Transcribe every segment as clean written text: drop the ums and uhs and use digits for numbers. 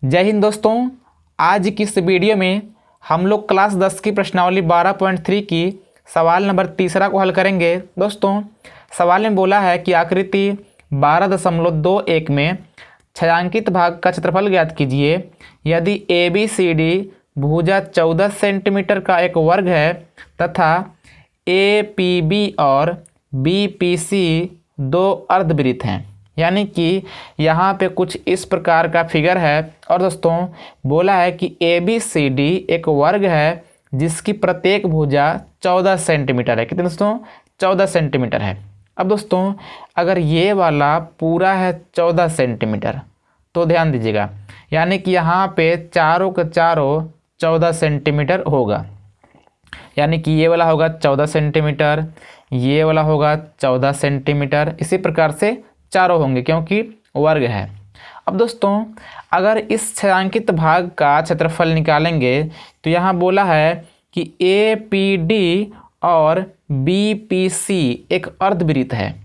जय हिंद दोस्तों। आज की इस वीडियो में हम लोग क्लास 10 की प्रश्नावली 12.3 की सवाल नंबर तीसरा को हल करेंगे। दोस्तों सवाल में बोला है कि आकृति 12.21 में छायांकित भाग का क्षेत्रफल ज्ञात कीजिए। यदि ए बी सी डी भुजा 14 सेंटीमीटर का एक वर्ग है तथा ए पी बी और बी पी सी दो अर्धवृत्त हैं, यानी कि यहाँ पे कुछ इस प्रकार का फिगर है। और दोस्तों बोला है कि ए बी सी डी एक वर्ग है जिसकी प्रत्येक भुजा 14 सेंटीमीटर है। कितने दोस्तों? 14 सेंटीमीटर है। अब दोस्तों अगर ये वाला पूरा है 14 सेंटीमीटर तो ध्यान दीजिएगा, यानी कि यहाँ पे चारों के चारों 14 सेंटीमीटर होगा, यानी कि ये वाला होगा 14 सेंटीमीटर, ये वाला होगा 14 सेंटीमीटर, इसी प्रकार से चारों होंगे क्योंकि वर्ग है। अब दोस्तों अगर इस छायांकित भाग का क्षेत्रफल निकालेंगे तो यहाँ बोला है कि ए पी डी और बी पी सी एक अर्धवृत्त है,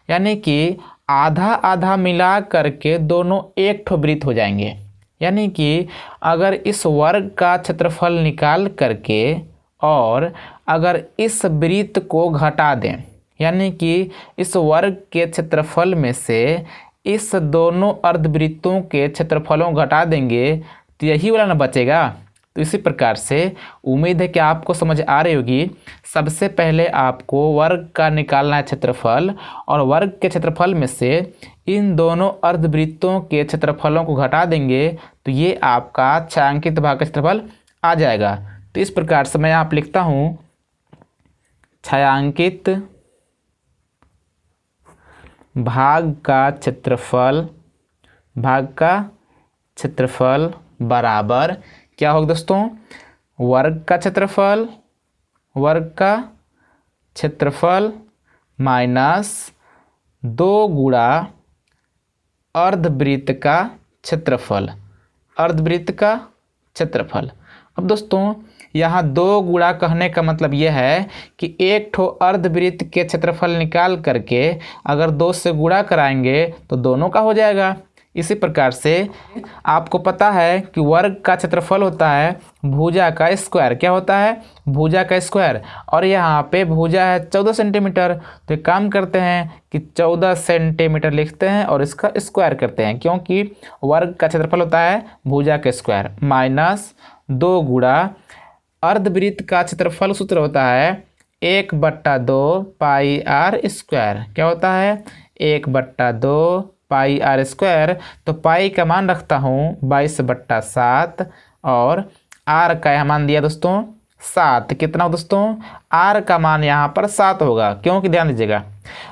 यानी कि आधा आधा मिला करके दोनों एक ठो वृत्त हो जाएंगे। यानी कि अगर इस वर्ग का क्षेत्रफल निकाल करके और अगर इस वृत्त को घटा दें, यानी कि इस वर्ग के क्षेत्रफल में से इस दोनों अर्धवृत्तों के क्षेत्रफलों घटा देंगे तो यही वाला ना बचेगा। तो इसी प्रकार से उम्मीद है कि आपको समझ आ रही होगी। सबसे पहले आपको वर्ग का निकालना है क्षेत्रफल, और वर्ग के क्षेत्रफल में से इन दोनों अर्धवृत्तों के क्षेत्रफलों को घटा देंगे तो ये आपका छायांकित भाग का क्षेत्रफल आ जाएगा। तो इस प्रकार से मैं यहाँ पे लिखता हूँ छायांकित भाग का क्षेत्रफल बराबर क्या होगा दोस्तों? वर्ग का क्षेत्रफल माइनस 2 गुणा अर्धवृत्त का क्षेत्रफल। अब दोस्तों यहाँ 2 गुणा कहने का मतलब यह है कि एक ठो अर्धवृत्त के क्षेत्रफल निकाल करके अगर 2 से गुणा कराएंगे तो दोनों का हो जाएगा। इसी प्रकार से आपको पता है कि वर्ग का क्षेत्रफल होता है भुजा का स्क्वायर। क्या होता है? भुजा का स्क्वायर। और यहाँ पे भुजा है 14 सेंटीमीटर, तो एक काम करते हैं कि 14 सेंटीमीटर लिखते हैं और इसका स्क्वायर करते हैं, क्योंकि वर्ग का क्षेत्रफल होता है भुजा का स्क्वायर माइनस 2 गुणा अर्धवृत्त का क्षेत्रफल सूत्र होता है 1/2 पाई आर स्क्वायर। क्या होता है? 1/2 पाई आर स्क्वायर। तो पाई का मान रखता हूँ 22/7 और आर का यहाँ मान दिया दोस्तों 7। कितना दोस्तों? आर का मान यहाँ पर 7 होगा, क्योंकि ध्यान दीजिएगा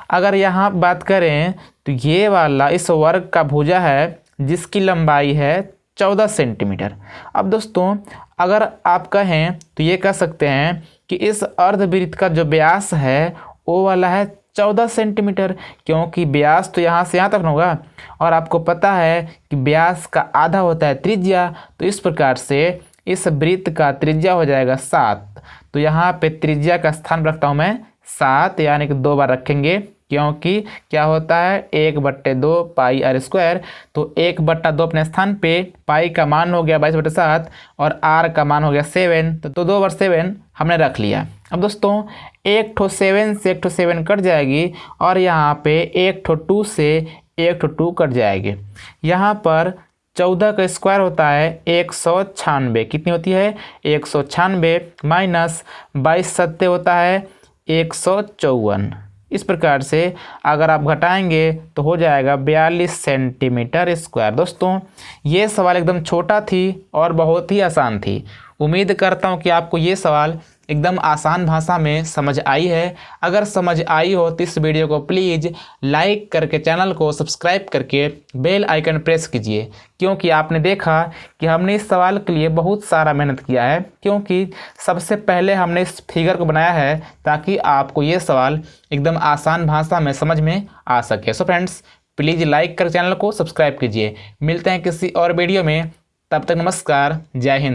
अगर यहाँ बात करें तो ये वाला इस वर्ग का भुजा है जिसकी लंबाई है 14 सेंटीमीटर। अब दोस्तों अगर आप कहें तो ये कह सकते हैं कि इस अर्धवृत्त का जो व्यास है वो वाला है 14 सेंटीमीटर, क्योंकि व्यास तो यहाँ से यहाँ तक होगा और आपको पता है कि व्यास का आधा होता है त्रिज्या। तो इस प्रकार से इस वृत्त का त्रिज्या हो जाएगा 7। तो यहाँ पे त्रिज्या का स्थान रखता हूँ मैं 7, यानी कि 2 बार रखेंगे, क्योंकि क्या होता है 1/2 पाई आर स्क्वायर। तो 1/2 अपने स्थान पे, पाई का मान हो गया 22/7 और आर का मान हो गया 7। तो 2 बार 7 हमने रख लिया। अब दोस्तों एक ठो 7 से एक ठो 7 कट जाएगी और यहाँ पे एक ठो 2 से एक ठो 2 कट जाएगी। यहाँ पर 14 का स्क्वायर होता है 196। कितनी होती है? 196 माइनस 22 सत्ते होता है 154। इस प्रकार से अगर आप घटाएंगे तो हो जाएगा 42 सेंटीमीटर स्क्वायर। दोस्तों ये सवाल एकदम छोटा थी और बहुत ही आसान थी। उम्मीद करता हूँ कि आपको ये सवाल एकदम आसान भाषा में समझ आई है। अगर समझ आई हो तो इस वीडियो को प्लीज़ लाइक करके चैनल को सब्सक्राइब करके बेल आइकन प्रेस कीजिए, क्योंकि आपने देखा कि हमने इस सवाल के लिए बहुत सारा मेहनत किया है, क्योंकि सबसे पहले हमने इस फिगर को बनाया है ताकि आपको ये सवाल एकदम आसान भाषा में समझ में आ सके। सो फ्रेंड्स प्लीज़ लाइक कर चैनल को सब्सक्राइब कीजिए। मिलते हैं किसी और वीडियो में, तब तक नमस्कार, जय हिंद।